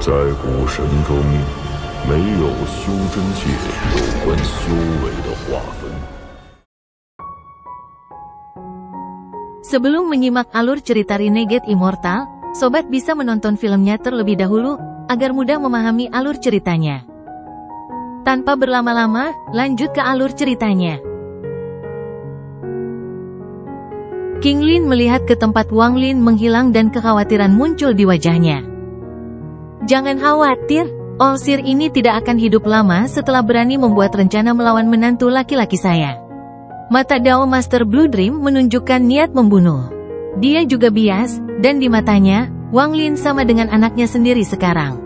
在古神中，没有修真界有关修为的划分。Sebelum menyimak alur cerita Renegade Immortal, sobat bisa menonton filmnya terlebih dahulu, agar mudah memahami alur ceritanya. Tanpa berlama-lama, lanjut ke alur ceritanya. King Lin melihat ke tempat Wang Lin menghilang dan kekhawatiran muncul di wajahnya. Jangan khawatir, Olsir ini tidak akan hidup lama setelah berani membuat rencana melawan menantu laki-laki saya. Mata Dao Master Blue Dream menunjukkan niat membunuh. Dia juga bias, dan di matanya, Wang Lin sama dengan anaknya sendiri sekarang.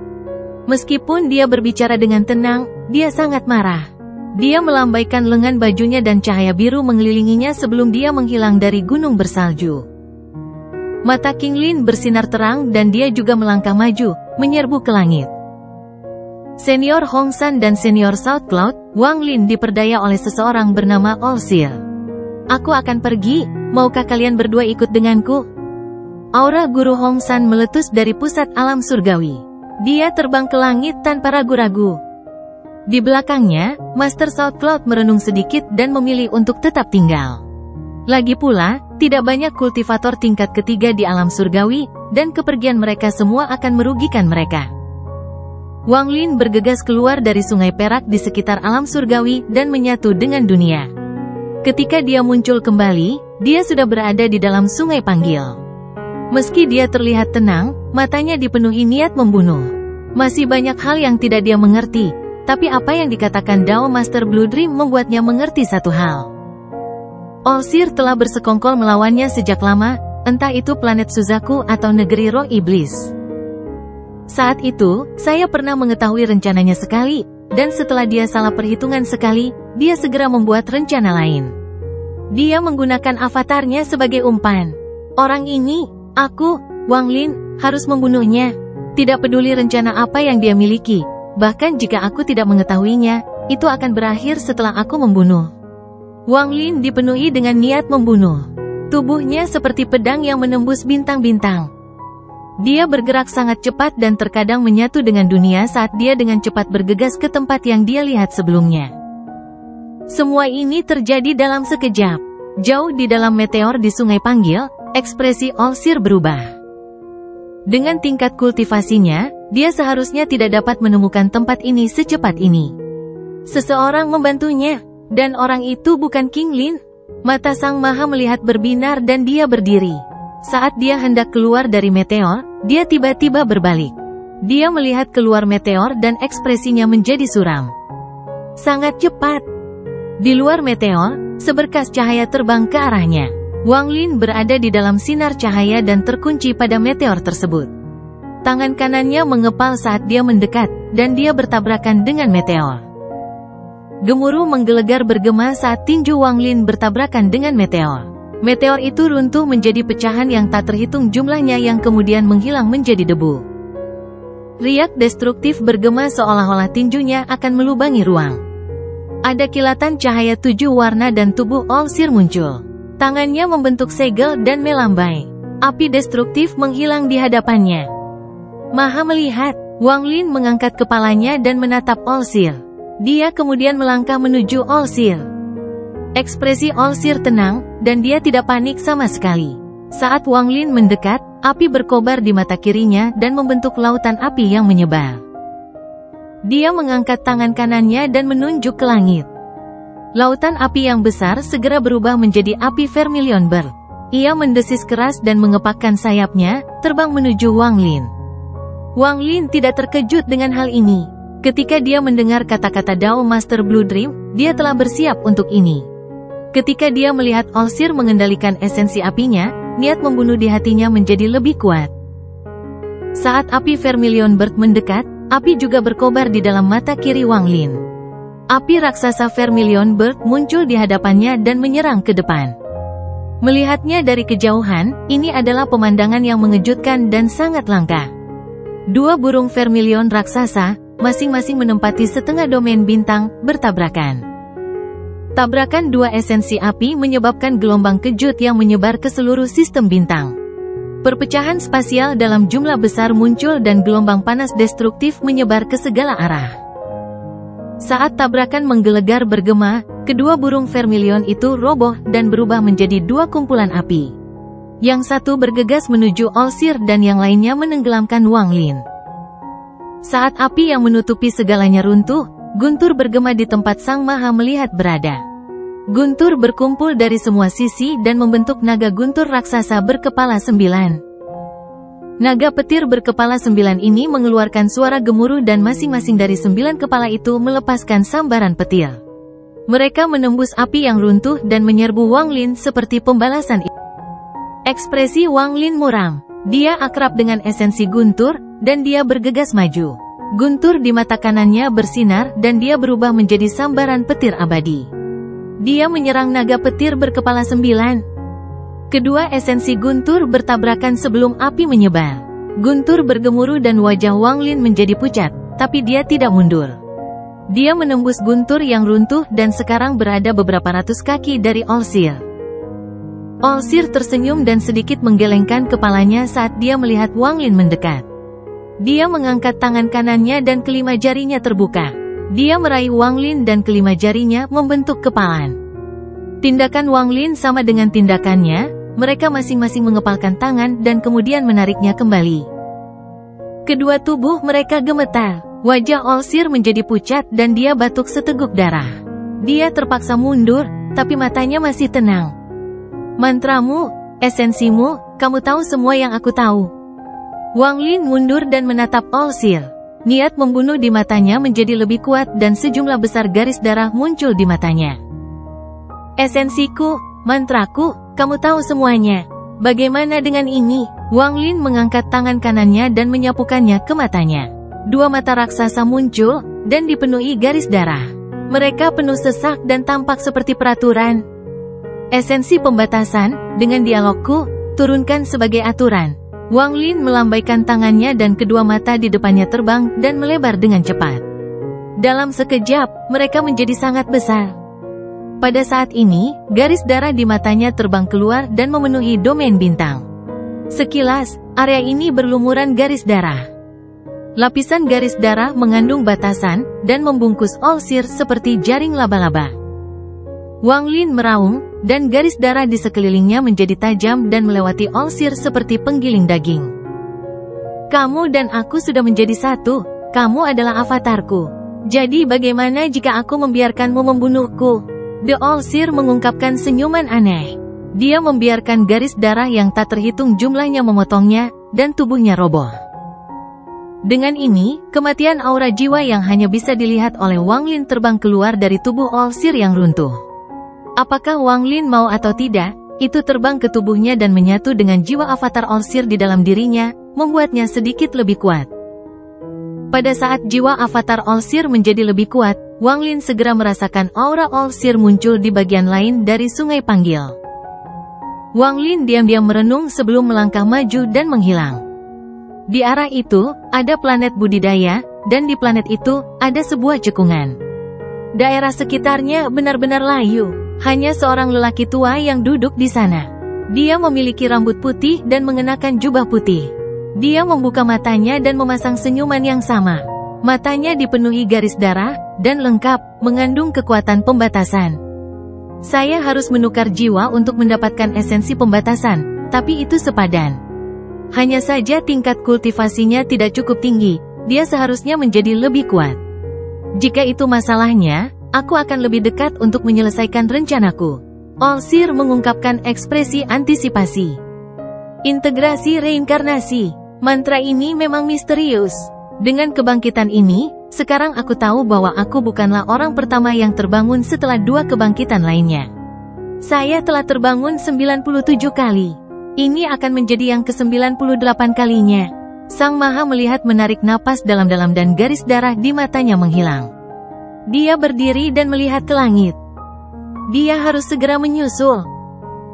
Meskipun dia berbicara dengan tenang, dia sangat marah. Dia melambaikan lengan bajunya dan cahaya biru mengelilinginya sebelum dia menghilang dari gunung bersalju. Mata King Lin bersinar terang dan dia juga melangkah maju, menyerbu ke langit. Senior Hong San dan Senior South Cloud, Wang Lin diperdaya oleh seseorang bernama Olsir. Aku akan pergi, maukah kalian berdua ikut denganku? Aura Guru Hong San meletus dari pusat alam surgawi. Dia terbang ke langit tanpa ragu-ragu. Di belakangnya, Master South Cloud merenung sedikit dan memilih untuk tetap tinggal. Lagi pula, tidak banyak kultivator tingkat ketiga di alam surgawi, dan kepergian mereka semua akan merugikan mereka. Wang Lin bergegas keluar dari sungai perak di sekitar alam surgawi dan menyatu dengan dunia. Ketika dia muncul kembali, dia sudah berada di dalam sungai panggil. Meski dia terlihat tenang, matanya dipenuhi niat membunuh. Masih banyak hal yang tidak dia mengerti, tapi apa yang dikatakan Dao Master Blue Dream membuatnya mengerti satu hal. Olsir telah bersekongkol melawannya sejak lama, entah itu planet Suzaku atau negeri roh iblis. Saat itu, saya pernah mengetahui rencananya sekali, dan setelah dia salah perhitungan sekali, dia segera membuat rencana lain. Dia menggunakan avatarnya sebagai umpan. Orang ini, aku, Wang Lin, harus membunuhnya. Tidak peduli rencana apa yang dia miliki, bahkan jika aku tidak mengetahuinya, itu akan berakhir setelah aku membunuh. Wang Lin dipenuhi dengan niat membunuh. Tubuhnya seperti pedang yang menembus bintang-bintang. Dia bergerak sangat cepat dan terkadang menyatu dengan dunia saat dia dengan cepat bergegas ke tempat yang dia lihat sebelumnya. Semua ini terjadi dalam sekejap. Jauh di dalam meteor di Sungai Panggil, ekspresi Olsir berubah. Dengan tingkat kultivasinya, dia seharusnya tidak dapat menemukan tempat ini secepat ini. Seseorang membantunya, dan orang itu bukan King Lin. Mata Sang Maha melihat berbinar dan dia berdiri. Saat dia hendak keluar dari meteor, dia tiba-tiba berbalik. Dia melihat keluar meteor dan ekspresinya menjadi suram. Sangat cepat. Di luar meteor, seberkas cahaya terbang ke arahnya. Wang Lin berada di dalam sinar cahaya dan terkunci pada meteor tersebut. Tangan kanannya mengepal saat dia mendekat, dan dia bertabrakan dengan meteor. Gemuruh menggelegar bergema saat tinju Wang Lin bertabrakan dengan meteor. Meteor itu runtuh menjadi pecahan yang tak terhitung jumlahnya yang kemudian menghilang menjadi debu. Riak destruktif bergema seolah-olah tinjunya akan melubangi ruang. Ada kilatan cahaya 7 warna dan tubuh Olsir muncul. Tangannya membentuk segel dan melambai. Api destruktif menghilang di hadapannya. Maha melihat, Wang Lin mengangkat kepalanya dan menatap Olsir. Dia kemudian melangkah menuju Olsir. Ekspresi Olsir tenang, dan dia tidak panik sama sekali. Saat Wang Lin mendekat, api berkobar di mata kirinya dan membentuk lautan api yang menyebar. Dia mengangkat tangan kanannya dan menunjuk ke langit. Lautan api yang besar segera berubah menjadi api Vermilion Bird. Ia mendesis keras dan mengepakkan sayapnya, terbang menuju Wang Lin. Wang Lin tidak terkejut dengan hal ini. Ketika dia mendengar kata-kata Dao Master Blue Dream, dia telah bersiap untuk ini. Ketika dia melihat Olsir mengendalikan esensi apinya, niat membunuh di hatinya menjadi lebih kuat. Saat api Vermilion Bird mendekat, api juga berkobar di dalam mata kiri Wang Lin. Api raksasa Vermilion Bird muncul di hadapannya dan menyerang ke depan. Melihatnya dari kejauhan, ini adalah pemandangan yang mengejutkan dan sangat langka. Dua burung Vermilion raksasa, masing-masing menempati setengah domain bintang, bertabrakan. Tabrakan dua esensi api menyebabkan gelombang kejut yang menyebar ke seluruh sistem bintang. Perpecahan spasial dalam jumlah besar muncul dan gelombang panas destruktif menyebar ke segala arah. Saat tabrakan menggelegar bergema, kedua burung vermilion itu roboh dan berubah menjadi dua kumpulan api. Yang satu bergegas menuju Olsir dan yang lainnya menenggelamkan Wang Lin. Saat api yang menutupi segalanya runtuh, guntur bergema di tempat Sang Maha Melihat berada. Guntur berkumpul dari semua sisi dan membentuk naga guntur raksasa berkepala 9. Naga petir berkepala 9 ini mengeluarkan suara gemuruh dan masing-masing dari 9 kepala itu melepaskan sambaran petir. Mereka menembus api yang runtuh dan menyerbu Wang Lin seperti pembalasan. Ekspresi Wang Lin muram. Dia akrab dengan esensi guntur, dan dia bergegas maju. Guntur di mata kanannya bersinar dan dia berubah menjadi sambaran petir abadi. Dia menyerang naga petir berkepala 9. Kedua esensi guntur bertabrakan sebelum api menyebar. Guntur bergemuruh dan wajah Wang Lin menjadi pucat, tapi dia tidak mundur. Dia menembus guntur yang runtuh dan sekarang berada beberapa ratus kaki dari Olsir. Olsir tersenyum dan sedikit menggelengkan kepalanya saat dia melihat Wang Lin mendekat. Dia mengangkat tangan kanannya dan kelima jarinya terbuka. Dia meraih Wang Lin dan kelima jarinya membentuk kepalan. Tindakan Wang Lin sama dengan tindakannya, mereka masing-masing mengepalkan tangan dan kemudian menariknya kembali. Kedua tubuh mereka gemetar, wajah Olsir menjadi pucat dan dia batuk seteguk darah. Dia terpaksa mundur, tapi matanya masih tenang. Mantramu, esensimu, kamu tahu semua yang aku tahu. Wang Lin mundur dan menatap Olsir. Niat membunuh di matanya menjadi lebih kuat dan sejumlah besar garis darah muncul di matanya. Esensiku, mantraku, kamu tahu semuanya. Bagaimana dengan ini? Wang Lin mengangkat tangan kanannya dan menyapukannya ke matanya. Dua mata raksasa muncul, dan dipenuhi garis darah. Mereka penuh sesak dan tampak seperti peraturan. Esensi pembatasan, dengan dialogku, turunkan sebagai aturan. Wang Lin melambaikan tangannya dan kedua mata di depannya terbang dan melebar dengan cepat. Dalam sekejap, mereka menjadi sangat besar. Pada saat ini, garis darah di matanya terbang keluar dan memenuhi domain bintang. Sekilas, area ini berlumuran garis darah. Lapisan garis darah mengandung batasan dan membungkus Olsir seperti jaring laba-laba. Wang Lin meraung, dan garis darah di sekelilingnya menjadi tajam dan melewati Olsir seperti penggiling daging. Kamu dan aku sudah menjadi satu, kamu adalah avatarku. Jadi bagaimana jika aku membiarkanmu membunuhku? The Olsir mengungkapkan senyuman aneh. Dia membiarkan garis darah yang tak terhitung jumlahnya memotongnya, dan tubuhnya roboh. Dengan ini, kematian aura jiwa yang hanya bisa dilihat oleh Wang Lin terbang keluar dari tubuh Olsir yang runtuh. Apakah Wang Lin mau atau tidak, itu terbang ke tubuhnya dan menyatu dengan jiwa avatar Olsir di dalam dirinya, membuatnya sedikit lebih kuat. Pada saat jiwa avatar Olsir menjadi lebih kuat, Wang Lin segera merasakan aura Olsir muncul di bagian lain dari Sungai Panggil. Wang Lin diam-diam merenung sebelum melangkah maju dan menghilang. Di arah itu, ada planet budidaya, dan di planet itu, ada sebuah cekungan. Daerah sekitarnya benar-benar layu. Hanya seorang lelaki tua yang duduk di sana. Dia memiliki rambut putih dan mengenakan jubah putih. Dia membuka matanya dan memasang senyuman yang sama. Matanya dipenuhi garis darah, dan lengkap, mengandung kekuatan pembatasan. Saya harus menukar jiwa untuk mendapatkan esensi pembatasan, tapi itu sepadan. Hanya saja tingkat kultivasinya tidak cukup tinggi, dia seharusnya menjadi lebih kuat. Jika itu masalahnya, aku akan lebih dekat untuk menyelesaikan rencanaku. Olsir mengungkapkan ekspresi antisipasi. Integrasi reinkarnasi. Mantra ini memang misterius. Dengan kebangkitan ini, sekarang aku tahu bahwa aku bukanlah orang pertama yang terbangun setelah dua kebangkitan lainnya. Saya telah terbangun 97 kali. Ini akan menjadi yang ke-98 kalinya. Sang Maha Melihat menarik napas dalam-dalam dan garis darah di matanya menghilang. Dia berdiri dan melihat ke langit. Dia harus segera menyusul.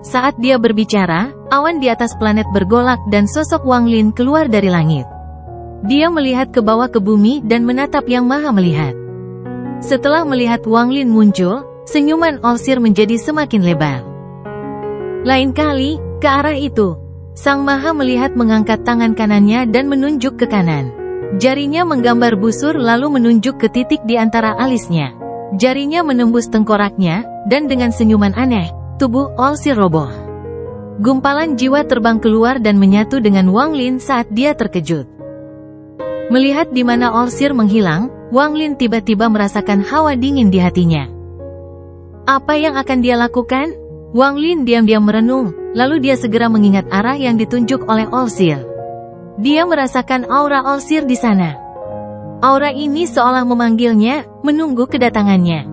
Saat dia berbicara, awan di atas planet bergolak dan sosok Wang Lin keluar dari langit. Dia melihat ke bawah ke bumi dan menatap Yang Maha Melihat. Setelah melihat Wang Lin muncul, senyuman Olsir menjadi semakin lebar. Lain kali, ke arah itu. Sang Maha Melihat mengangkat tangan kanannya dan menunjuk ke kanan. Jarinya menggambar busur lalu menunjuk ke titik di antara alisnya. Jarinya menembus tengkoraknya, dan dengan senyuman aneh, tubuh Olsir roboh. Gumpalan jiwa terbang keluar dan menyatu dengan Wang Lin saat dia terkejut. Melihat di mana Olsir menghilang, Wang Lin tiba-tiba merasakan hawa dingin di hatinya. Apa yang akan dia lakukan? Wang Lin diam-diam merenung, lalu dia segera mengingat arah yang ditunjuk oleh Olsir. Dia merasakan aura Olsir di sana. Aura ini seolah memanggilnya, menunggu kedatangannya.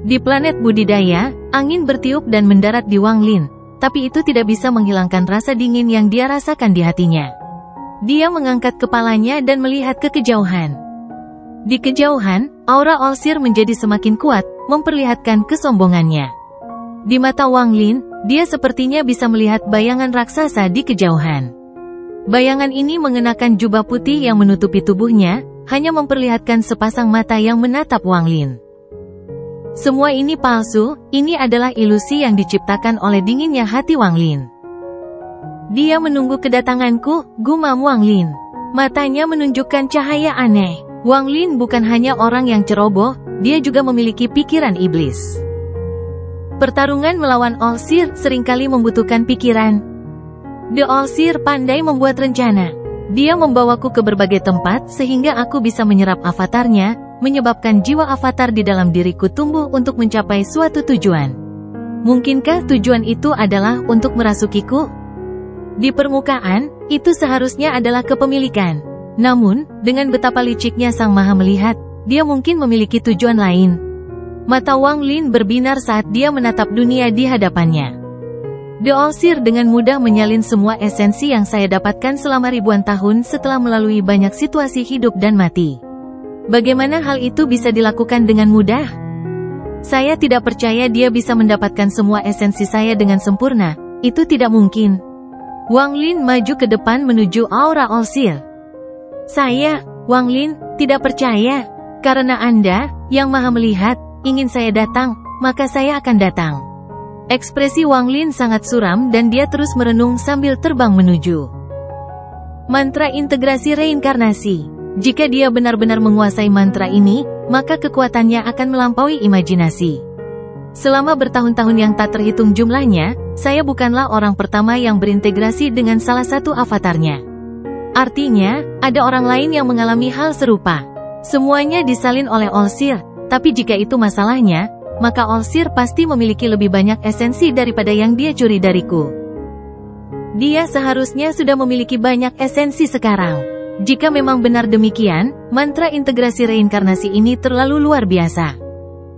Di planet budidaya, angin bertiup dan mendarat di Wang Lin, tapi itu tidak bisa menghilangkan rasa dingin yang dia rasakan di hatinya. Dia mengangkat kepalanya dan melihat ke kejauhan. Di kejauhan, aura Olsir menjadi semakin kuat, memperlihatkan kesombongannya. Di mata Wang Lin, dia sepertinya bisa melihat bayangan raksasa di kejauhan. Bayangan ini mengenakan jubah putih yang menutupi tubuhnya, hanya memperlihatkan sepasang mata yang menatap Wang Lin. Semua ini palsu, ini adalah ilusi yang diciptakan oleh dinginnya hati Wang Lin. Dia menunggu kedatanganku, gumam Wang Lin. Matanya menunjukkan cahaya aneh. Wang Lin bukan hanya orang yang ceroboh, dia juga memiliki pikiran iblis. Pertarungan melawan Olsir seringkali membutuhkan pikiran. The Olsir pandai membuat rencana. Dia membawaku ke berbagai tempat sehingga aku bisa menyerap avatarnya, menyebabkan jiwa avatar di dalam diriku tumbuh untuk mencapai suatu tujuan. Mungkinkah tujuan itu adalah untuk merasukiku? Di permukaan, itu seharusnya adalah kepemilikan. Namun, dengan betapa liciknya Sang Maha Melihat, dia mungkin memiliki tujuan lain. Mata Wang Lin berbinar saat dia menatap dunia di hadapannya. The Olsir dengan mudah menyalin semua esensi yang saya dapatkan selama ribuan tahun setelah melalui banyak situasi hidup dan mati. Bagaimana hal itu bisa dilakukan dengan mudah? Saya tidak percaya dia bisa mendapatkan semua esensi saya dengan sempurna, itu tidak mungkin. Wang Lin maju ke depan menuju aura Olsir. Saya, Wang Lin, tidak percaya. Karena Anda, yang Maha Melihat, ingin saya datang, maka saya akan datang. Ekspresi Wang Lin sangat suram dan dia terus merenung sambil terbang menuju mantra integrasi reinkarnasi. Jika dia benar-benar menguasai mantra ini, maka kekuatannya akan melampaui imajinasi. Selama bertahun-tahun yang tak terhitung jumlahnya, saya bukanlah orang pertama yang berintegrasi dengan salah satu avatarnya. Artinya, ada orang lain yang mengalami hal serupa. Semuanya disalin oleh Olsir. Tapi jika itu masalahnya, maka Olsir pasti memiliki lebih banyak esensi daripada yang dia curi dariku. Dia seharusnya sudah memiliki banyak esensi sekarang. Jika memang benar demikian, mantra integrasi reinkarnasi ini terlalu luar biasa.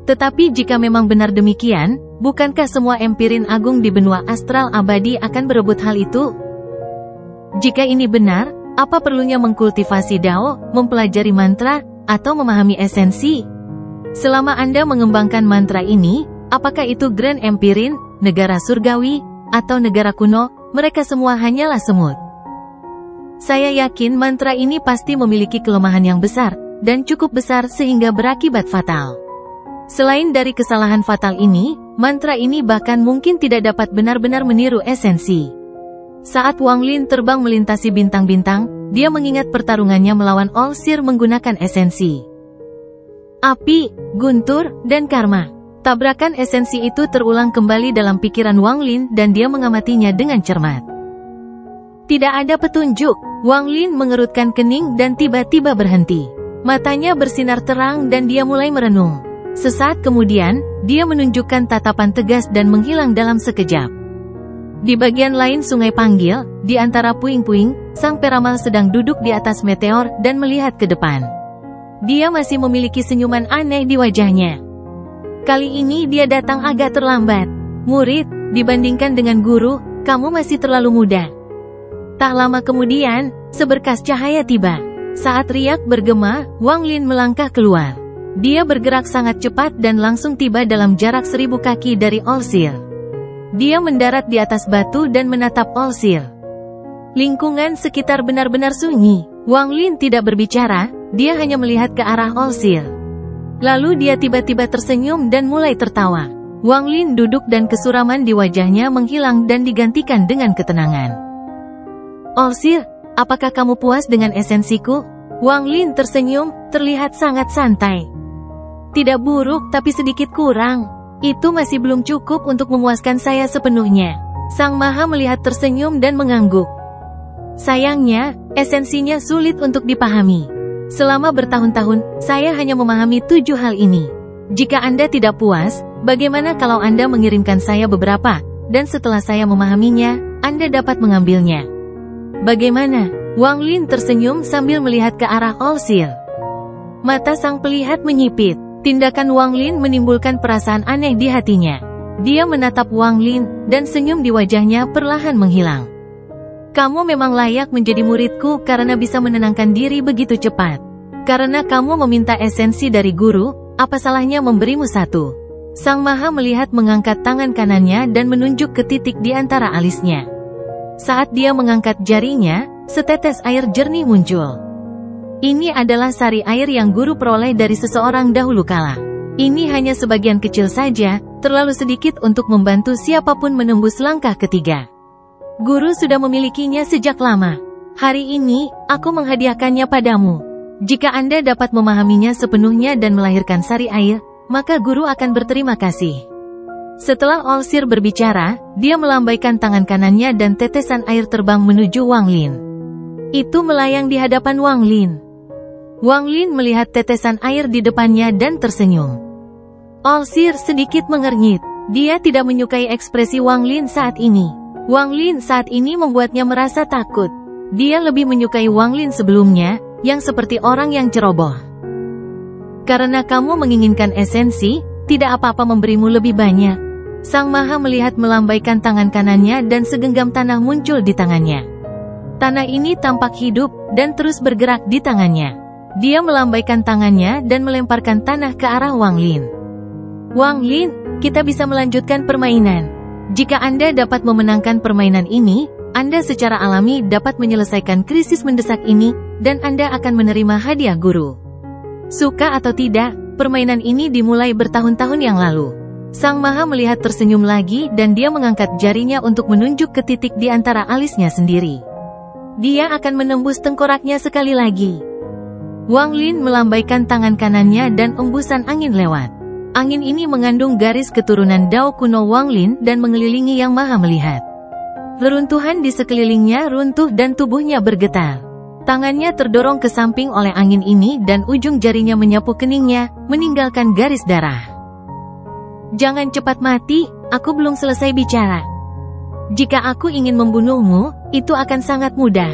Tetapi jika memang benar demikian, bukankah semua empirin agung di benua astral abadi akan berebut hal itu? Jika ini benar, apa perlunya mengkultivasi Dao, mempelajari mantra, atau memahami esensi? Selama Anda mengembangkan mantra ini, apakah itu Grand Empirin, negara surgawi, atau negara kuno, mereka semua hanyalah semut. Saya yakin mantra ini pasti memiliki kelemahan yang besar, dan cukup besar sehingga berakibat fatal. Selain dari kesalahan fatal ini, mantra ini bahkan mungkin tidak dapat benar-benar meniru esensi. Saat Wang Lin terbang melintasi bintang-bintang, dia mengingat pertarungannya melawan Olsir menggunakan esensi api, guntur, dan karma. Tabrakan esensi itu terulang kembali dalam pikiran Wang Lin dan dia mengamatinya dengan cermat. Tidak ada petunjuk. Wang Lin mengerutkan kening dan tiba-tiba berhenti. Matanya bersinar terang dan dia mulai merenung. Sesaat kemudian, dia menunjukkan tatapan tegas dan menghilang dalam sekejap. Di bagian lain Sungai Panggil, di antara puing-puing, sang peramal sedang duduk di atas meteor dan melihat ke depan. Dia masih memiliki senyuman aneh di wajahnya. Kali ini dia datang agak terlambat. Murid, dibandingkan dengan guru, kamu masih terlalu muda. Tak lama kemudian, seberkas cahaya tiba. Saat riak bergema, Wang Lin melangkah keluar. Dia bergerak sangat cepat dan langsung tiba dalam jarak 1000 kaki dari Olsir. Dia mendarat di atas batu dan menatap Olsir. Lingkungan sekitar benar-benar sunyi. Wang Lin tidak berbicara, dia hanya melihat ke arah Olsir. Lalu dia tiba-tiba tersenyum dan mulai tertawa. Wang Lin duduk dan kesuraman di wajahnya menghilang dan digantikan dengan ketenangan. Olsir, apakah kamu puas dengan esensiku? Wang Lin tersenyum, terlihat sangat santai. Tidak buruk, tapi sedikit kurang. Itu masih belum cukup untuk memuaskan saya sepenuhnya. Sang Maha melihat tersenyum dan mengangguk. Sayangnya, esensinya sulit untuk dipahami. Selama bertahun-tahun, saya hanya memahami 7 hal ini. Jika Anda tidak puas, bagaimana kalau Anda mengirimkan saya beberapa, dan setelah saya memahaminya, Anda dapat mengambilnya. Bagaimana? Wang Lin tersenyum sambil melihat ke arah Olsir. Mata sang pelihat menyipit. Tindakan Wang Lin menimbulkan perasaan aneh di hatinya. Dia menatap Wang Lin, dan senyum di wajahnya perlahan menghilang. Kamu memang layak menjadi muridku karena bisa menenangkan diri begitu cepat. Karena kamu meminta esensi dari guru, apa salahnya memberimu satu? Sang Maha melihat mengangkat tangan kanannya dan menunjuk ke titik di antara alisnya. Saat dia mengangkat jarinya, setetes air jernih muncul. Ini adalah sari air yang guru peroleh dari seseorang dahulu kala. Ini hanya sebagian kecil saja, terlalu sedikit untuk membantu siapapun menembus langkah ketiga. Guru sudah memilikinya sejak lama. Hari ini, aku menghadiahkannya padamu. Jika Anda dapat memahaminya sepenuhnya dan melahirkan sari air, maka guru akan berterima kasih. Setelah Olsir berbicara, dia melambaikan tangan kanannya dan tetesan air terbang menuju Wang Lin. Itu melayang di hadapan Wang Lin. Wang Lin melihat tetesan air di depannya dan tersenyum. Olsir sedikit mengernyit. Dia tidak menyukai ekspresi Wang Lin saat ini. Wang Lin saat ini membuatnya merasa takut. Dia lebih menyukai Wang Lin sebelumnya, yang seperti orang yang ceroboh. Karena kamu menginginkan esensi, tidak apa-apa memberimu lebih banyak. Sang Maha melihat melambaikan tangan kanannya dan segenggam tanah muncul di tangannya. Tanah ini tampak hidup, dan terus bergerak di tangannya. Dia melambaikan tangannya dan melemparkan tanah ke arah Wang Lin. Wang Lin, kita bisa melanjutkan permainan. Jika Anda dapat memenangkan permainan ini, Anda secara alami dapat menyelesaikan krisis mendesak ini, dan Anda akan menerima hadiah guru. Suka atau tidak, permainan ini dimulai bertahun-tahun yang lalu. Sang Maha melihat tersenyum lagi dan dia mengangkat jarinya untuk menunjuk ke titik di antara alisnya sendiri. Dia akan menembus tengkoraknya sekali lagi. Wang Lin melambaikan tangan kanannya dan embusan angin lewat. Angin ini mengandung garis keturunan Dao kuno Wang Lin dan mengelilingi Yang Maha melihat. Reruntuhan di sekelilingnya runtuh dan tubuhnya bergetar. Tangannya terdorong ke samping oleh angin ini dan ujung jarinya menyapu keningnya, meninggalkan garis darah. Jangan cepat mati, aku belum selesai bicara. Jika aku ingin membunuhmu, itu akan sangat mudah.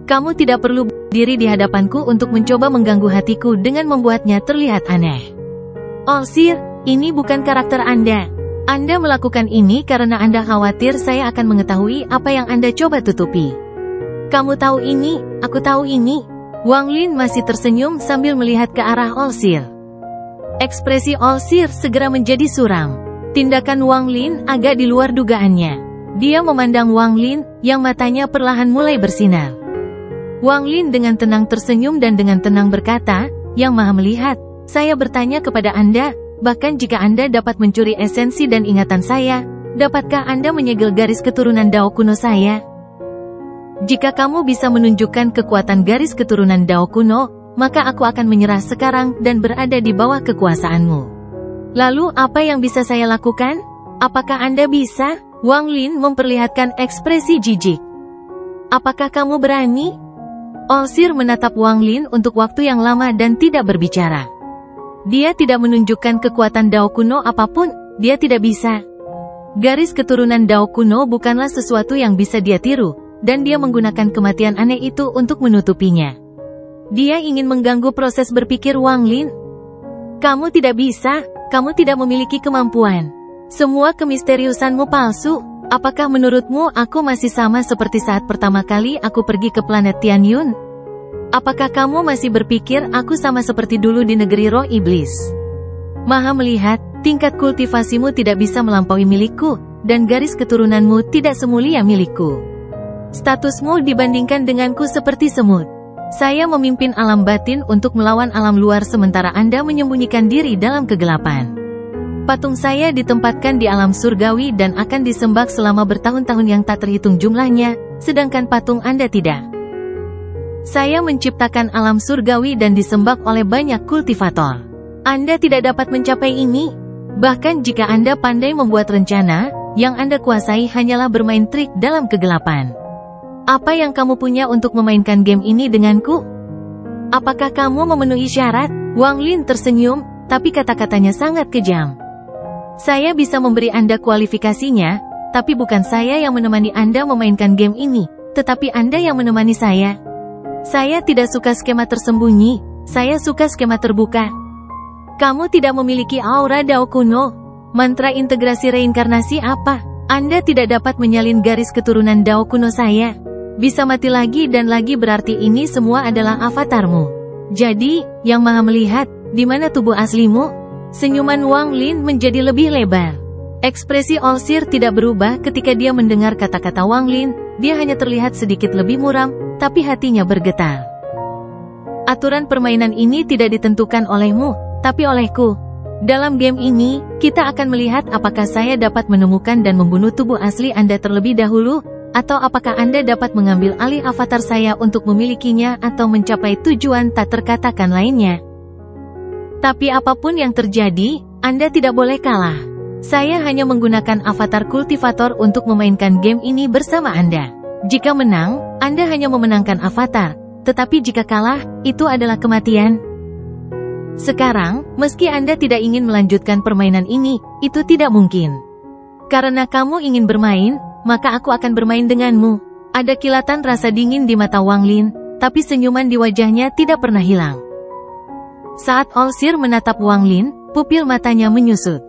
Kamu tidak perlu berdiri di hadapanku untuk mencoba mengganggu hatiku dengan membuatnya terlihat aneh. Olsir, ini bukan karakter Anda. Anda melakukan ini karena Anda khawatir saya akan mengetahui apa yang Anda coba tutupi. Kamu tahu ini, aku tahu ini. Wang Lin masih tersenyum sambil melihat ke arah Olsir. Ekspresi Olsir segera menjadi suram. Tindakan Wang Lin agak di luar dugaannya. Dia memandang Wang Lin, yang matanya perlahan mulai bersinar. Wang Lin dengan tenang tersenyum dan dengan tenang berkata, Yang Maha melihat, saya bertanya kepada Anda, bahkan jika Anda dapat mencuri esensi dan ingatan saya, dapatkah Anda menyegel garis keturunan Dao kuno saya? Jika kamu bisa menunjukkan kekuatan garis keturunan Dao kuno, maka aku akan menyerah sekarang dan berada di bawah kekuasaanmu. Lalu apa yang bisa saya lakukan? Apakah Anda bisa? Wang Lin memperlihatkan ekspresi jijik. Apakah kamu berani? Olsir menatap Wang Lin untuk waktu yang lama dan tidak berbicara. Dia tidak menunjukkan kekuatan Dao kuno apapun, dia tidak bisa. Garis keturunan Dao kuno bukanlah sesuatu yang bisa dia tiru, dan dia menggunakan kematian aneh itu untuk menutupinya. Dia ingin mengganggu proses berpikir Wang Lin. Kamu tidak bisa, kamu tidak memiliki kemampuan. Semua kemisteriusanmu palsu. Apakah menurutmu aku masih sama seperti saat pertama kali aku pergi ke planet Tianyun? Apakah kamu masih berpikir aku sama seperti dulu di negeri roh iblis? Maha melihat, tingkat kultivasimu tidak bisa melampaui milikku, dan garis keturunanmu tidak semulia milikku. Statusmu dibandingkan denganku seperti semut. Saya memimpin alam batin untuk melawan alam luar sementara Anda menyembunyikan diri dalam kegelapan. Patung saya ditempatkan di alam surgawi dan akan disembah selama bertahun-tahun yang tak terhitung jumlahnya, sedangkan patung Anda tidak. Saya menciptakan alam surgawi dan disembah oleh banyak kultivator. Anda tidak dapat mencapai ini. Bahkan jika Anda pandai membuat rencana, yang Anda kuasai hanyalah bermain trik dalam kegelapan. Apa yang kamu punya untuk memainkan game ini denganku? Apakah kamu memenuhi syarat? Wang Lin tersenyum, tapi kata-katanya sangat kejam. Saya bisa memberi Anda kualifikasinya, tapi bukan saya yang menemani Anda memainkan game ini, tetapi Anda yang menemani saya. Saya tidak suka skema tersembunyi, saya suka skema terbuka. Kamu tidak memiliki aura Dao kuno. Mantra integrasi reinkarnasi apa? Anda tidak dapat menyalin garis keturunan Dao kuno saya. Bisa mati lagi dan lagi berarti ini semua adalah avatarmu. Jadi, Yang Maha Melihat, di mana tubuh aslimu? Senyuman Wang Lin menjadi lebih lebar. Ekspresi Olsir tidak berubah ketika dia mendengar kata-kata Wang Lin, dia hanya terlihat sedikit lebih muram, tapi hatinya bergetar. Aturan permainan ini tidak ditentukan olehmu, tapi olehku. Dalam game ini, kita akan melihat apakah saya dapat menemukan dan membunuh tubuh asli Anda terlebih dahulu, atau apakah Anda dapat mengambil alih avatar saya untuk memilikinya atau mencapai tujuan tak terkatakan lainnya. Tapi apapun yang terjadi, Anda tidak boleh kalah. Saya hanya menggunakan avatar kultivator untuk memainkan game ini bersama Anda. Jika menang, Anda hanya memenangkan avatar, tetapi jika kalah, itu adalah kematian. Sekarang, meski Anda tidak ingin melanjutkan permainan ini, itu tidak mungkin. Karena kamu ingin bermain, maka aku akan bermain denganmu. Ada kilatan rasa dingin di mata Wang Lin, tapi senyuman di wajahnya tidak pernah hilang. Saat Olsir menatap Wang Lin, pupil matanya menyusut.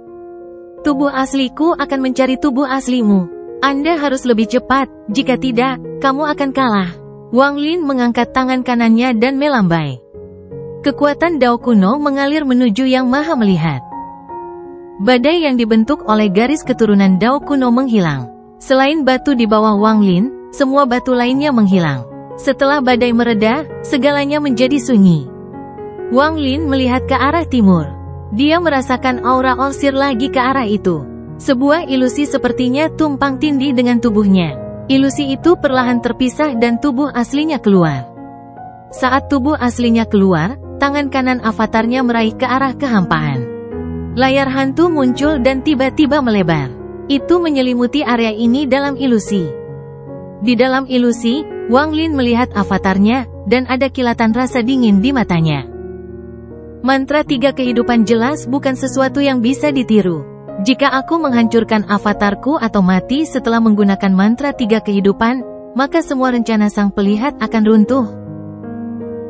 Tubuh asliku akan mencari tubuh aslimu. Anda harus lebih cepat, jika tidak, kamu akan kalah. Wang Lin mengangkat tangan kanannya dan melambai. Kekuatan Dao kuno mengalir menuju Yang Maha Melihat. Badai yang dibentuk oleh garis keturunan Dao kuno menghilang. Selain batu di bawah Wang Lin, semua batu lainnya menghilang. Setelah badai mereda, segalanya menjadi sunyi. Wang Lin melihat ke arah timur. Dia merasakan aura Olsir lagi ke arah itu. Sebuah ilusi sepertinya tumpang tindih dengan tubuhnya. Ilusi itu perlahan terpisah dan tubuh aslinya keluar. Saat tubuh aslinya keluar, tangan kanan avatarnya meraih ke arah kehampaan. Layar hantu muncul dan tiba-tiba melebar. Itu menyelimuti area ini dalam ilusi. Di dalam ilusi, Wang Lin melihat avatarnya, dan ada kilatan rasa dingin di matanya. Mantra 3 kehidupan jelas bukan sesuatu yang bisa ditiru. Jika aku menghancurkan avatarku atau mati setelah menggunakan mantra 3 kehidupan, maka semua rencana sang pelihat akan runtuh.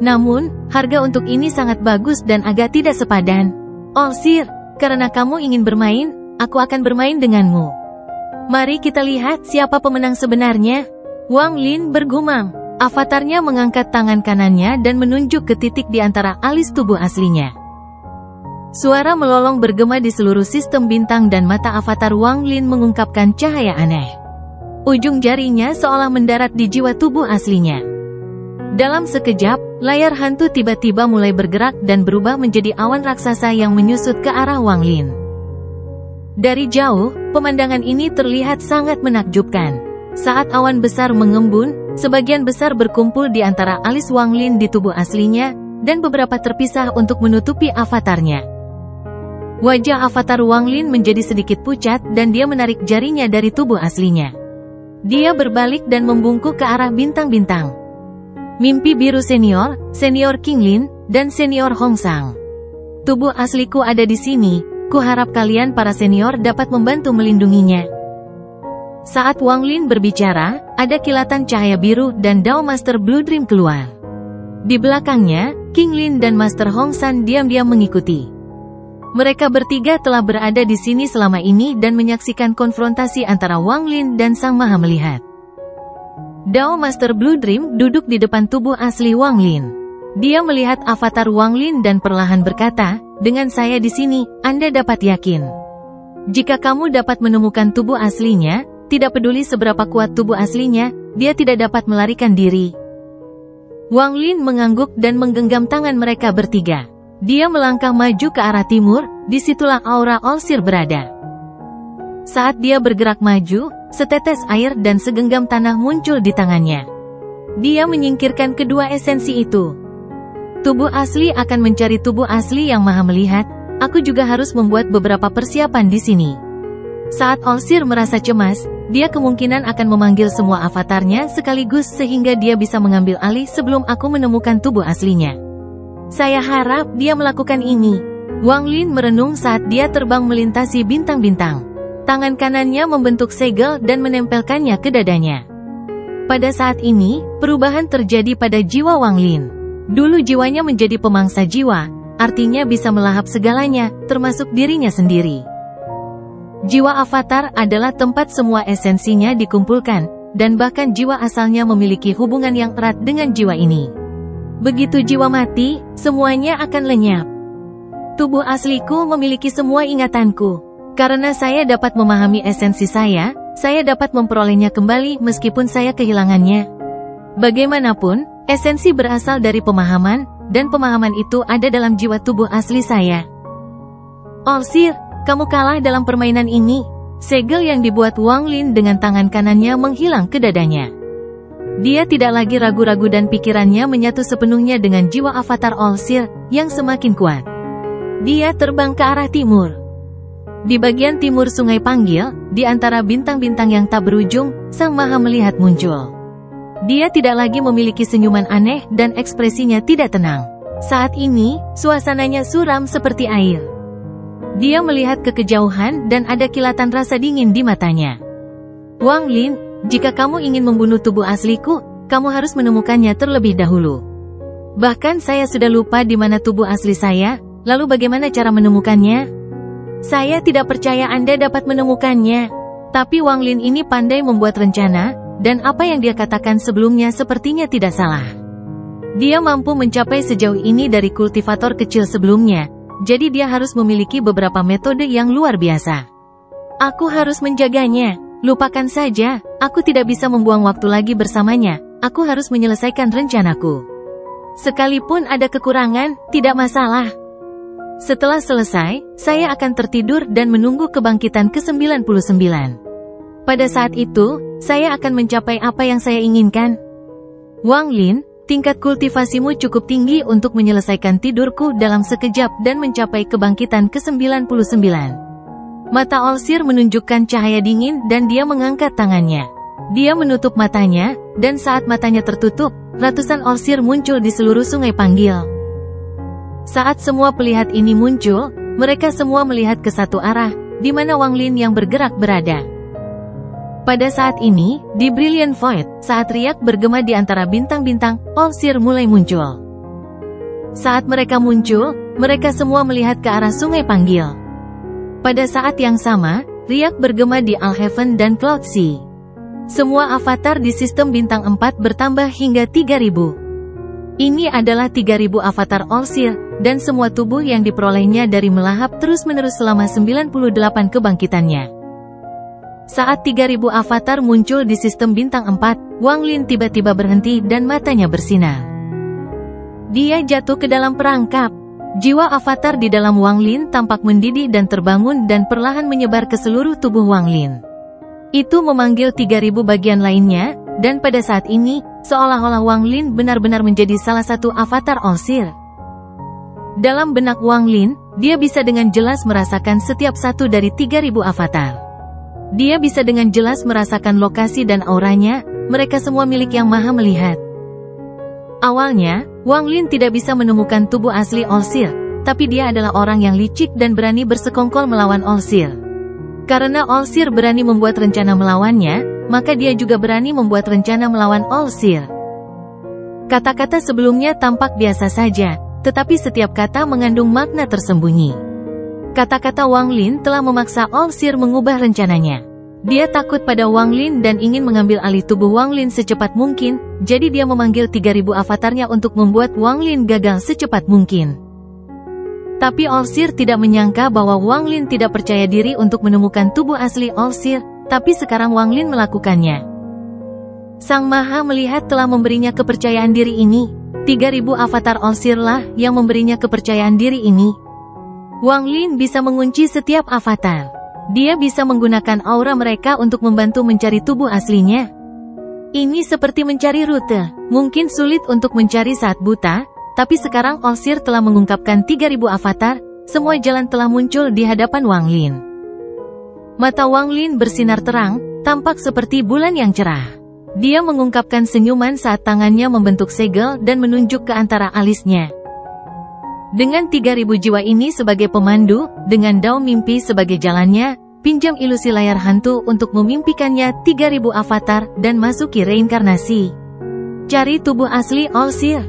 Namun, harga untuk ini sangat bagus dan agak tidak sepadan. Olsir, karena kamu ingin bermain, aku akan bermain denganmu. Mari kita lihat siapa pemenang sebenarnya. Wang Lin bergumam. Avatarnya mengangkat tangan kanannya dan menunjuk ke titik di antara alis tubuh aslinya. Suara melolong bergema di seluruh sistem bintang dan mata avatar Wang Lin mengungkapkan cahaya aneh. Ujung jarinya seolah mendarat di jiwa tubuh aslinya. Dalam sekejap, layar hantu tiba-tiba mulai bergerak dan berubah menjadi awan raksasa yang menyusut ke arah Wang Lin. Dari jauh, pemandangan ini terlihat sangat menakjubkan. Saat awan besar mengembun, sebagian besar berkumpul di antara alis Wang Lin di tubuh aslinya, dan beberapa terpisah untuk menutupi avatarnya. Wajah avatar Wang Lin menjadi sedikit pucat dan dia menarik jarinya dari tubuh aslinya. Dia berbalik dan membungkuk ke arah bintang-bintang. Mimpi biru senior, senior King Lin, dan senior Hong Sang. Tubuh asliku ada di sini, kuharap kalian para senior dapat membantu melindunginya. Saat Wang Lin berbicara, ada kilatan cahaya biru dan Dao Master Blue Dream keluar. Di belakangnya, King Lin dan Master Hong San diam-diam mengikuti. Mereka bertiga telah berada di sini selama ini dan menyaksikan konfrontasi antara Wang Lin dan Sang Maha Melihat. Dao Master Blue Dream duduk di depan tubuh asli Wang Lin. Dia melihat avatar Wang Lin dan perlahan berkata, "Dengan saya di sini, Anda dapat yakin. Jika kamu dapat menemukan tubuh aslinya, tidak peduli seberapa kuat tubuh aslinya, dia tidak dapat melarikan diri." Wang Lin mengangguk dan menggenggam tangan mereka bertiga. Dia melangkah maju ke arah timur, disitulah aura Olsir berada. Saat dia bergerak maju, setetes air dan segenggam tanah muncul di tangannya. Dia menyingkirkan kedua esensi itu. Tubuh asli akan mencari tubuh asli yang maha melihat. Aku juga harus membuat beberapa persiapan di sini. Saat Olsir merasa cemas, dia kemungkinan akan memanggil semua avatarnya sekaligus sehingga dia bisa mengambil alih sebelum aku menemukan tubuh aslinya. Saya harap dia melakukan ini. Wang Lin merenung saat dia terbang melintasi bintang-bintang. Tangan kanannya membentuk segel dan menempelkannya ke dadanya. Pada saat ini, perubahan terjadi pada jiwa Wang Lin. Dulu jiwanya menjadi pemangsa jiwa, artinya bisa melahap segalanya, termasuk dirinya sendiri. Jiwa avatar adalah tempat semua esensinya dikumpulkan, dan bahkan jiwa asalnya memiliki hubungan yang erat dengan jiwa ini. Begitu jiwa mati, semuanya akan lenyap. Tubuh asliku memiliki semua ingatanku. Karena saya dapat memahami esensi saya dapat memperolehnya kembali meskipun saya kehilangannya. Bagaimanapun, esensi berasal dari pemahaman, dan pemahaman itu ada dalam jiwa tubuh asli saya. Olsir, kamu kalah dalam permainan ini. Segel yang dibuat Wang Lin dengan tangan kanannya menghilang ke dadanya. Dia tidak lagi ragu-ragu dan pikirannya menyatu sepenuhnya dengan jiwa avatar Olsir yang semakin kuat. Dia terbang ke arah timur. Di bagian timur Sungai Panggil, di antara bintang-bintang yang tak berujung, Sang Maha Melihat muncul. Dia tidak lagi memiliki senyuman aneh dan ekspresinya tidak tenang. Saat ini, suasananya suram seperti air. Dia melihat ke kejauhan dan ada kilatan rasa dingin di matanya. Wang Lin, jika kamu ingin membunuh tubuh asliku, kamu harus menemukannya terlebih dahulu. Bahkan saya sudah lupa di mana tubuh asli saya, lalu bagaimana cara menemukannya? Saya tidak percaya Anda dapat menemukannya. Tapi Wang Lin ini pandai membuat rencana, dan apa yang dia katakan sebelumnya sepertinya tidak salah. Dia mampu mencapai sejauh ini dari kultivator kecil sebelumnya, jadi dia harus memiliki beberapa metode yang luar biasa. Aku harus menjaganya. Lupakan saja, aku tidak bisa membuang waktu lagi bersamanya, aku harus menyelesaikan rencanaku. Sekalipun ada kekurangan, tidak masalah. Setelah selesai, saya akan tertidur dan menunggu kebangkitan ke-99. Pada saat itu, saya akan mencapai apa yang saya inginkan. Wang Lin, tingkat kultivasimu cukup tinggi untuk menyelesaikan tidurku dalam sekejap dan mencapai kebangkitan ke-99. Mata Olsir menunjukkan cahaya dingin dan dia mengangkat tangannya. Dia menutup matanya, dan saat matanya tertutup, ratusan Olsir muncul di seluruh Sungai Panggil. Saat semua pelihat ini muncul, mereka semua melihat ke satu arah, di mana Wang Lin yang bergerak berada. Pada saat ini, di Brilliant Void, saat riak bergema di antara bintang-bintang, Olsir mulai muncul. Saat mereka muncul, mereka semua melihat ke arah Sungai Panggil. Pada saat yang sama, riak bergema di Alhaven dan Cloud Sea. Semua avatar di sistem bintang 4 bertambah hingga 3000. Ini adalah 3000 avatar Olsir, dan semua tubuh yang diperolehnya dari melahap terus-menerus selama 98 kebangkitannya. Saat 3000 avatar muncul di sistem bintang 4, Wang Lin tiba-tiba berhenti dan matanya bersinar. Dia jatuh ke dalam perangkap. Jiwa avatar di dalam Wang Lin tampak mendidih dan terbangun dan perlahan menyebar ke seluruh tubuh Wang Lin. Itu memanggil 3000 bagian lainnya, dan pada saat ini, seolah-olah Wang Lin benar-benar menjadi salah satu avatar Olsir. Dalam benak Wang Lin, dia bisa dengan jelas merasakan setiap satu dari 3000 avatar. Dia bisa dengan jelas merasakan lokasi dan auranya, mereka semua milik Yang Maha Melihat. Awalnya, Wang Lin tidak bisa menemukan tubuh asli Olsir, tapi dia adalah orang yang licik dan berani bersekongkol melawan Olsir. Karena Olsir berani membuat rencana melawannya, maka dia juga berani membuat rencana melawan Olsir. Kata-kata sebelumnya tampak biasa saja, tetapi setiap kata mengandung makna tersembunyi. Kata-kata Wang Lin telah memaksa Olsir mengubah rencananya. Dia takut pada Wang Lin dan ingin mengambil alih tubuh Wang Lin secepat mungkin, jadi dia memanggil 3000 avatarnya untuk membuat Wang Lin gagal secepat mungkin. Tapi Olsir tidak menyangka bahwa Wang Lin tidak percaya diri untuk menemukan tubuh asli Olsir, tapi sekarang Wang Lin melakukannya. Sang Maha Melihat telah memberinya kepercayaan diri ini. 3000 avatar Olsir lah yang memberinya kepercayaan diri ini. Wang Lin bisa mengunci setiap avatar. Dia bisa menggunakan aura mereka untuk membantu mencari tubuh aslinya. Ini seperti mencari rute. Mungkin sulit untuk mencari saat buta, tapi sekarang All-Seer telah mengungkapkan 3000 avatar, semua jalan telah muncul di hadapan Wang Lin. Mata Wang Lin bersinar terang, tampak seperti bulan yang cerah. Dia mengungkapkan senyuman saat tangannya membentuk segel dan menunjuk ke antara alisnya. Dengan 3000 jiwa ini sebagai pemandu, dengan dao mimpi sebagai jalannya, pinjam ilusi layar hantu untuk memimpikannya 3000 avatar dan masuki reinkarnasi. Cari tubuh asli All-Seer.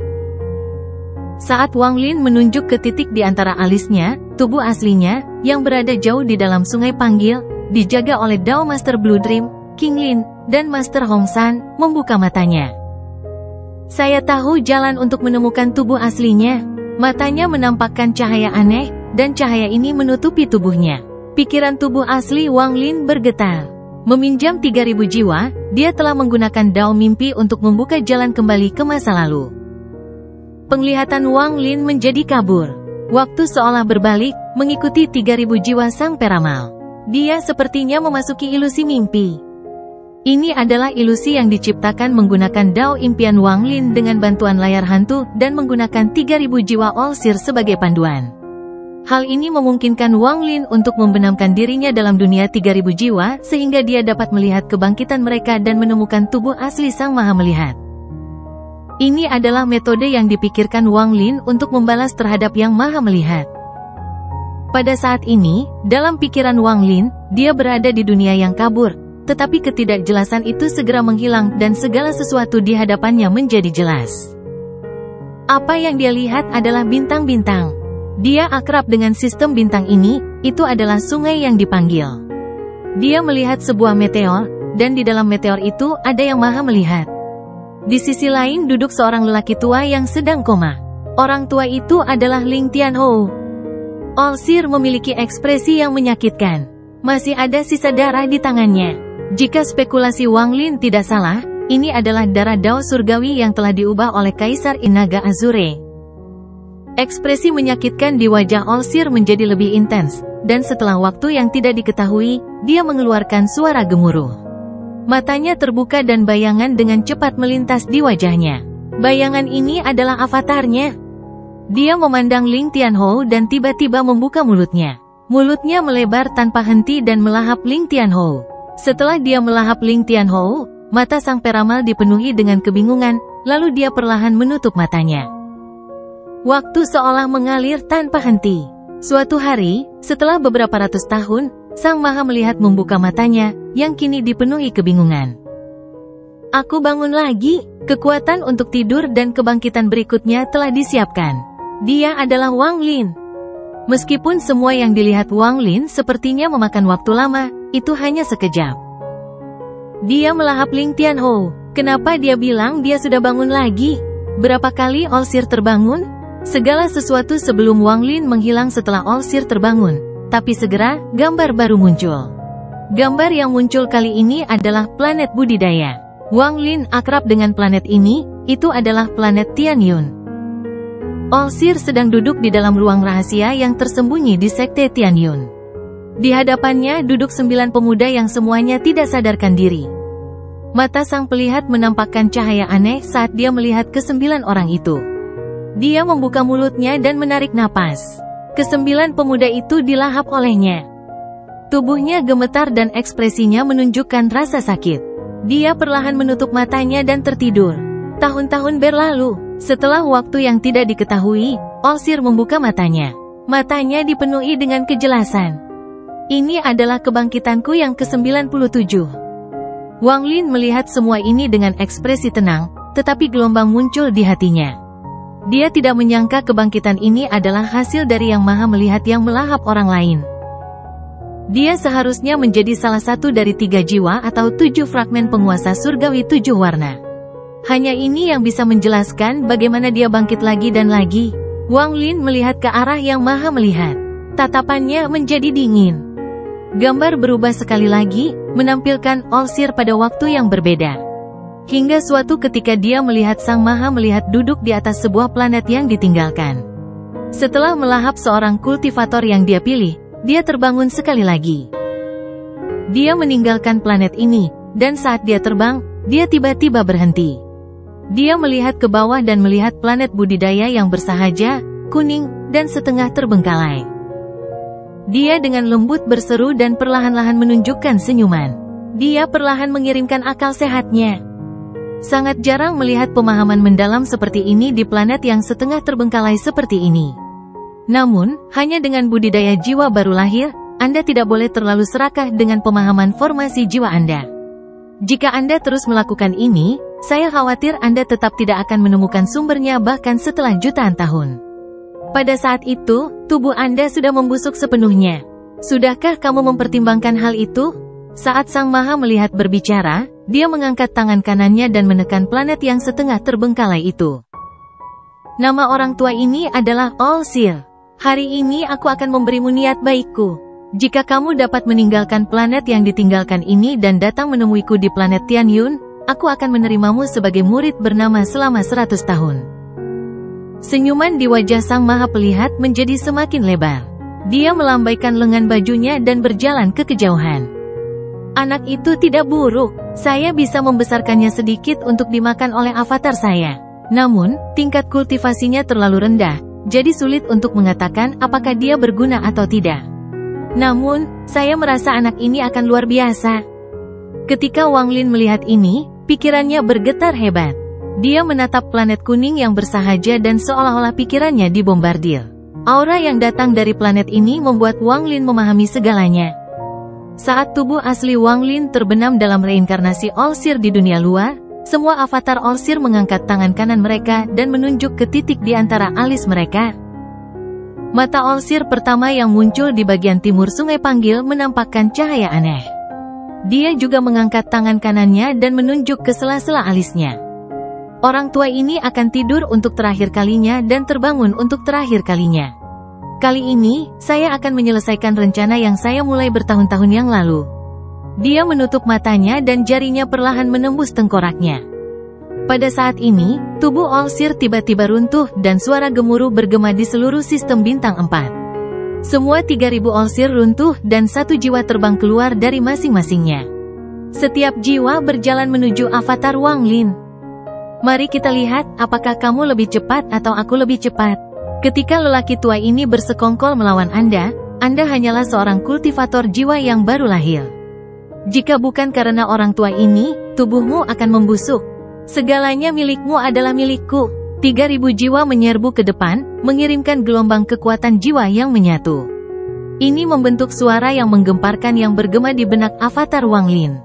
Saat Wang Lin menunjuk ke titik di antara alisnya, tubuh aslinya, yang berada jauh di dalam sungai panggil, dijaga oleh Dao Master Blue Dream, King Lin, dan Master Hong San, membuka matanya. Saya tahu jalan untuk menemukan tubuh aslinya. Matanya menampakkan cahaya aneh, dan cahaya ini menutupi tubuhnya. Pikiran tubuh asli Wang Lin bergetar. Meminjam 3000 jiwa, dia telah menggunakan dao mimpi untuk membuka jalan kembali ke masa lalu. Penglihatan Wang Lin menjadi kabur. Waktu seolah berbalik, mengikuti 3000 jiwa sang peramal. Dia sepertinya memasuki ilusi mimpi. Ini adalah ilusi yang diciptakan menggunakan dao impian Wang Lin dengan bantuan layar hantu dan menggunakan 3000 jiwa All-Seer sebagai panduan. Hal ini memungkinkan Wang Lin untuk membenamkan dirinya dalam dunia 3000 jiwa sehingga dia dapat melihat kebangkitan mereka dan menemukan tubuh asli Sang Maha Melihat. Ini adalah metode yang dipikirkan Wang Lin untuk membalas terhadap Yang Maha Melihat. Pada saat ini, dalam pikiran Wang Lin, dia berada di dunia yang kabur. Tetapi ketidakjelasan itu segera menghilang dan segala sesuatu di hadapannya menjadi jelas. Apa yang dia lihat adalah bintang-bintang. Dia akrab dengan sistem bintang ini, itu adalah sungai yang dipanggil. Dia melihat sebuah meteor, dan di dalam meteor itu ada Yang Maha Melihat. Di sisi lain duduk seorang lelaki tua yang sedang koma. Orang tua itu adalah Ling Tianhou. All-Seer memiliki ekspresi yang menyakitkan. Masih ada sisa darah di tangannya. Jika spekulasi Wang Lin tidak salah, ini adalah darah dao surgawi yang telah diubah oleh Kaisar Naga Azure. Ekspresi menyakitkan di wajah All-Seer menjadi lebih intens, dan setelah waktu yang tidak diketahui, dia mengeluarkan suara gemuruh. Matanya terbuka dan bayangan dengan cepat melintas di wajahnya. Bayangan ini adalah avatarnya. Dia memandang Ling Tianhou dan tiba-tiba membuka mulutnya. Mulutnya melebar tanpa henti dan melahap Ling Tianhou. Setelah dia melahap Ling Tianhou, mata sang peramal dipenuhi dengan kebingungan, lalu dia perlahan menutup matanya. Waktu seolah mengalir tanpa henti. Suatu hari, setelah beberapa ratus tahun, Sang Maha Melihat membuka matanya, yang kini dipenuhi kebingungan. Aku bangun lagi, kekuatan untuk tidur dan kebangkitan berikutnya telah disiapkan. Dia adalah Wang Lin. Meskipun semua yang dilihat Wang Lin sepertinya memakan waktu lama, itu hanya sekejap. Dia melahap Ling Tianhou. Kenapa dia bilang dia sudah bangun lagi? Berapa kali All-Seer terbangun? Segala sesuatu sebelum Wang Lin menghilang setelah All-Seer terbangun. Tapi segera, gambar baru muncul. Gambar yang muncul kali ini adalah planet budidaya. Wang Lin akrab dengan planet ini, itu adalah planet Tianyun. All-Seer sedang duduk di dalam ruang rahasia yang tersembunyi di sekte Tianyun. Di hadapannya duduk 9 pemuda yang semuanya tidak sadarkan diri. Mata sang pelihat menampakkan cahaya aneh saat dia melihat ke-9 orang itu. Dia membuka mulutnya dan menarik napas. Ke-9 pemuda itu dilahap olehnya. Tubuhnya gemetar dan ekspresinya menunjukkan rasa sakit. Dia perlahan menutup matanya dan tertidur. Tahun-tahun berlalu. Setelah waktu yang tidak diketahui, All-Seer membuka matanya. Matanya dipenuhi dengan kejelasan. Ini adalah kebangkitanku yang ke-97. Wang Lin melihat semua ini dengan ekspresi tenang, tetapi gelombang muncul di hatinya. Dia tidak menyangka kebangkitan ini adalah hasil dari Yang Maha Melihat yang melahap orang lain. Dia seharusnya menjadi salah satu dari 3 jiwa atau 7 fragmen penguasa surgawi 7 warna. Hanya ini yang bisa menjelaskan bagaimana dia bangkit lagi dan lagi. Wang Lin melihat ke arah Yang Maha Melihat. Tatapannya menjadi dingin. Gambar berubah sekali lagi, menampilkan All-Seer pada waktu yang berbeda. Hingga suatu ketika dia melihat Sang Maha Melihat duduk di atas sebuah planet yang ditinggalkan. Setelah melahap seorang kultivator yang dia pilih, dia terbangun sekali lagi. Dia meninggalkan planet ini, dan saat dia terbang, dia tiba-tiba berhenti. Dia melihat ke bawah dan melihat planet budidaya yang bersahaja, kuning, dan setengah terbengkalai. Dia dengan lembut berseru dan perlahan-lahan menunjukkan senyuman. Dia perlahan mengirimkan akal sehatnya. Sangat jarang melihat pemahaman mendalam seperti ini di planet yang setengah terbengkalai seperti ini. Namun, hanya dengan budidaya jiwa baru lahir, Anda tidak boleh terlalu serakah dengan pemahaman formasi jiwa Anda. Jika Anda terus melakukan ini, saya khawatir Anda tetap tidak akan menemukan sumbernya bahkan setelah jutaan tahun. Pada saat itu, tubuh Anda sudah membusuk sepenuhnya. Sudahkah kamu mempertimbangkan hal itu? Saat Sang Maha melihat berbicara, dia mengangkat tangan kanannya dan menekan planet yang setengah terbengkalai itu. Nama orang tua ini adalah All-Seer. Hari ini aku akan memberimu niat baikku. Jika kamu dapat meninggalkan planet yang ditinggalkan ini dan datang menemuiku di planet Tianyun, aku akan menerimamu sebagai murid bernama selama 100 tahun. Senyuman di wajah Sang Maha Pelihat menjadi semakin lebar. Dia melambaikan lengan bajunya dan berjalan ke kejauhan. Anak itu tidak buruk. Saya bisa membesarkannya sedikit untuk dimakan oleh avatar saya. Namun, tingkat kultivasinya terlalu rendah, jadi sulit untuk mengatakan apakah dia berguna atau tidak. Namun, saya merasa anak ini akan luar biasa. Ketika Wang Lin melihat ini, pikirannya bergetar hebat. Dia menatap planet kuning yang bersahaja dan seolah-olah pikirannya dibombardir. Aura yang datang dari planet ini membuat Wang Lin memahami segalanya. Saat tubuh asli Wang Lin terbenam dalam reinkarnasi All-Seer di dunia luar, semua avatar All-Seer mengangkat tangan kanan mereka dan menunjuk ke titik di antara alis mereka. Mata All-Seer pertama yang muncul di bagian timur Sungai Panggil menampakkan cahaya aneh. Dia juga mengangkat tangan kanannya dan menunjuk ke sela-sela alisnya. Orang tua ini akan tidur untuk terakhir kalinya dan terbangun untuk terakhir kalinya. Kali ini, saya akan menyelesaikan rencana yang saya mulai bertahun-tahun yang lalu. Dia menutup matanya dan jarinya perlahan menembus tengkoraknya. Pada saat ini, tubuh All-Seer tiba-tiba runtuh dan suara gemuruh bergema di seluruh sistem bintang 4. Semua 3000 All-Seer runtuh dan satu jiwa terbang keluar dari masing-masingnya. Setiap jiwa berjalan menuju avatar Wang Lin. Mari kita lihat apakah kamu lebih cepat atau aku lebih cepat. Ketika lelaki tua ini bersekongkol melawan Anda hanyalah seorang kultivator jiwa yang baru lahir. Jika bukan karena orang tua ini, tubuhmu akan membusuk. Segalanya milikmu adalah milikku. 3000 jiwa menyerbu ke depan, mengirimkan gelombang kekuatan jiwa yang menyatu. Ini membentuk suara yang menggemparkan yang bergema di benak avatar Wang Lin.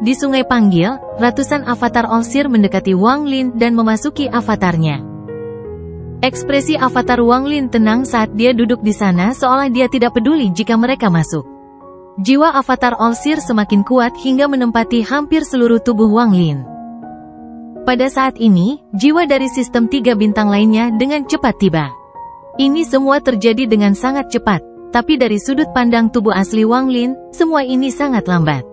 Di Sungai Panggil, ratusan avatar All-Seer mendekati Wang Lin dan memasuki avatarnya. Ekspresi avatar Wang Lin tenang saat dia duduk di sana seolah dia tidak peduli jika mereka masuk. Jiwa avatar All-Seer semakin kuat hingga menempati hampir seluruh tubuh Wang Lin. Pada saat ini, jiwa dari sistem 3 bintang lainnya dengan cepat tiba. Ini semua terjadi dengan sangat cepat, tapi dari sudut pandang tubuh asli Wang Lin, semua ini sangat lambat.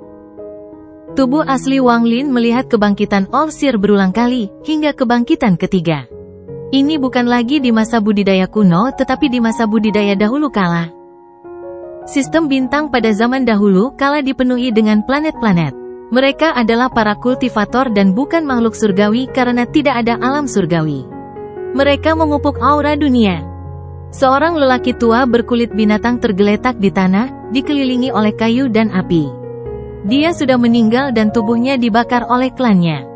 Tubuh asli Wang Lin melihat kebangkitan All-Seer berulang kali, hingga kebangkitan ketiga. Ini bukan lagi di masa budidaya kuno tetapi di masa budidaya dahulu kala. Sistem bintang pada zaman dahulu kala dipenuhi dengan planet-planet. Mereka adalah para kultivator dan bukan makhluk surgawi karena tidak ada alam surgawi. Mereka memupuk aura dunia. Seorang lelaki tua berkulit binatang tergeletak di tanah, dikelilingi oleh kayu dan api. Dia sudah meninggal dan tubuhnya dibakar oleh klannya.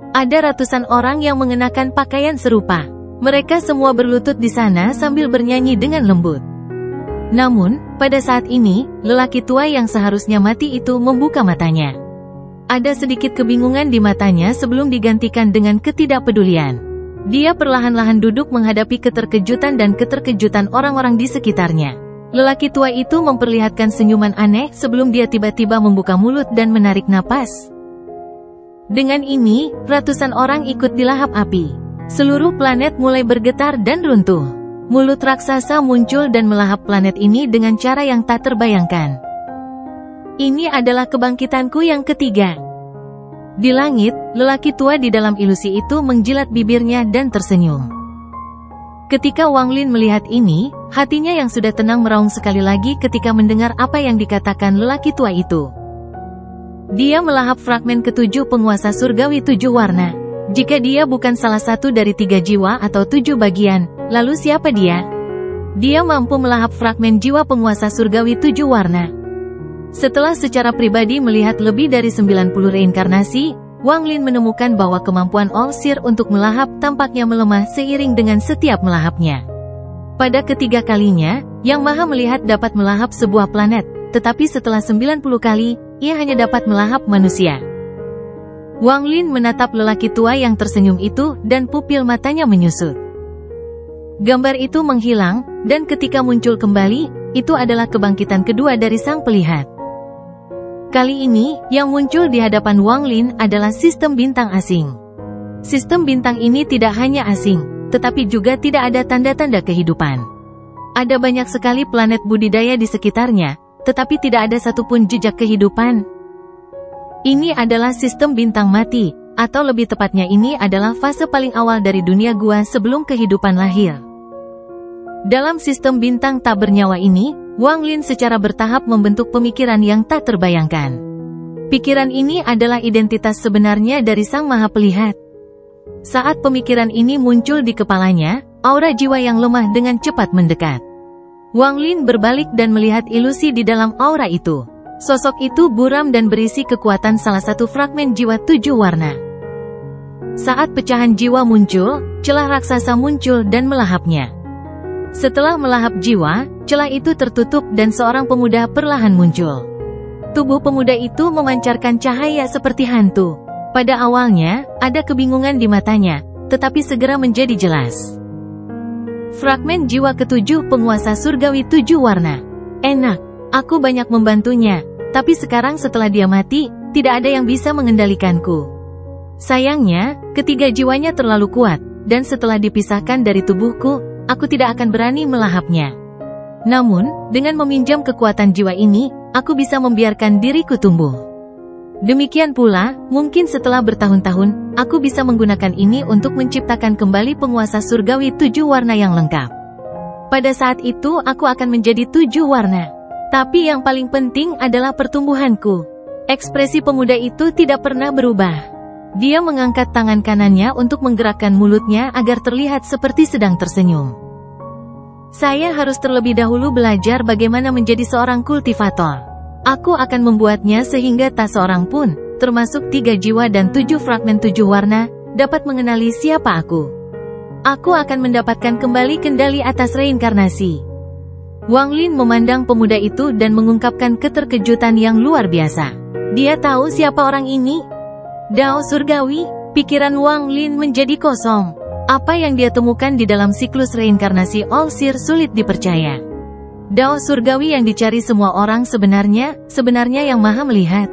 Ada ratusan orang yang mengenakan pakaian serupa. Mereka semua berlutut di sana sambil bernyanyi dengan lembut. Namun, pada saat ini, lelaki tua yang seharusnya mati itu membuka matanya. Ada sedikit kebingungan di matanya sebelum digantikan dengan ketidakpedulian. Dia perlahan-lahan duduk menghadapi keterkejutan dan keterkejutan orang-orang di sekitarnya. Lelaki tua itu memperlihatkan senyuman aneh sebelum dia tiba-tiba membuka mulut dan menarik napas. Dengan ini, ratusan orang ikut dilahap api. Seluruh planet mulai bergetar dan runtuh. Mulut raksasa muncul dan melahap planet ini dengan cara yang tak terbayangkan. Ini adalah kebangkitanku yang ketiga. Di langit, lelaki tua di dalam ilusi itu menjilat bibirnya dan tersenyum. Ketika Wang Lin melihat ini, hatinya yang sudah tenang meraung sekali lagi ketika mendengar apa yang dikatakan lelaki tua itu. Dia melahap fragmen ketujuh penguasa surgawi 7 warna. Jika dia bukan salah satu dari 3 jiwa atau 7 bagian, lalu siapa dia? Dia mampu melahap fragmen jiwa penguasa surgawi 7 warna. Setelah secara pribadi melihat lebih dari 90 reinkarnasi, Wang Lin menemukan bahwa kemampuan All Seer untuk melahap tampaknya melemah seiring dengan setiap melahapnya. Pada ketiga kalinya, Yang Maha Melihat dapat melahap sebuah planet, tetapi setelah 90 kali, ia hanya dapat melahap manusia. Wang Lin menatap lelaki tua yang tersenyum itu dan pupil matanya menyusut. Gambar itu menghilang, dan ketika muncul kembali, itu adalah kebangkitan kedua dari sang pelihat. Kali ini, yang muncul di hadapan Wang Lin adalah sistem bintang asing. Sistem bintang ini tidak hanya asing, tetapi juga tidak ada tanda-tanda kehidupan. Ada banyak sekali planet budidaya di sekitarnya, tetapi tidak ada satupun jejak kehidupan. Ini adalah sistem bintang mati, atau lebih tepatnya ini adalah fase paling awal dari dunia gua sebelum kehidupan lahir. Dalam sistem bintang tak bernyawa ini, Wang Lin secara bertahap membentuk pemikiran yang tak terbayangkan. Pikiran ini adalah identitas sebenarnya dari Sang Maha Pelihat. Saat pemikiran ini muncul di kepalanya, aura jiwa yang lemah dengan cepat mendekat. Wang Lin berbalik dan melihat ilusi di dalam aura itu. Sosok itu buram dan berisi kekuatan salah satu fragmen jiwa 7 warna. Saat pecahan jiwa muncul, celah raksasa muncul dan melahapnya. Setelah melahap jiwa, celah itu tertutup dan seorang pemuda perlahan muncul. Tubuh pemuda itu memancarkan cahaya seperti hantu. Pada awalnya, ada kebingungan di matanya, tetapi segera menjadi jelas. Fragmen jiwa ketujuh penguasa surgawi 7 warna. Enak, aku banyak membantunya, tapi sekarang setelah dia mati, tidak ada yang bisa mengendalikanku. Sayangnya, ketiga jiwanya terlalu kuat, dan setelah dipisahkan dari tubuhku, aku tidak akan berani melahapnya. Namun, dengan meminjam kekuatan jiwa ini, aku bisa membiarkan diriku tumbuh. Demikian pula, mungkin setelah bertahun-tahun, aku bisa menggunakan ini untuk menciptakan kembali penguasa surgawi 7 warna yang lengkap. Pada saat itu aku akan menjadi 7 warna. Tapi yang paling penting adalah pertumbuhanku. Ekspresi pemuda itu tidak pernah berubah. Dia mengangkat tangan kanannya untuk menggerakkan mulutnya agar terlihat seperti sedang tersenyum. Saya harus terlebih dahulu belajar bagaimana menjadi seorang kultivator. Aku akan membuatnya sehingga tak seorang pun, termasuk 3 jiwa dan 7 fragmen 7 warna, dapat mengenali siapa aku. Aku akan mendapatkan kembali kendali atas reinkarnasi. Wang Lin memandang pemuda itu dan mengungkapkan keterkejutan yang luar biasa. Dia tahu siapa orang ini? Dao surgawi. Pikiran Wang Lin menjadi kosong. Apa yang dia temukan di dalam siklus reinkarnasi All Seer sulit dipercaya. Dao surgawi yang dicari semua orang sebenarnya Yang Maha Melihat.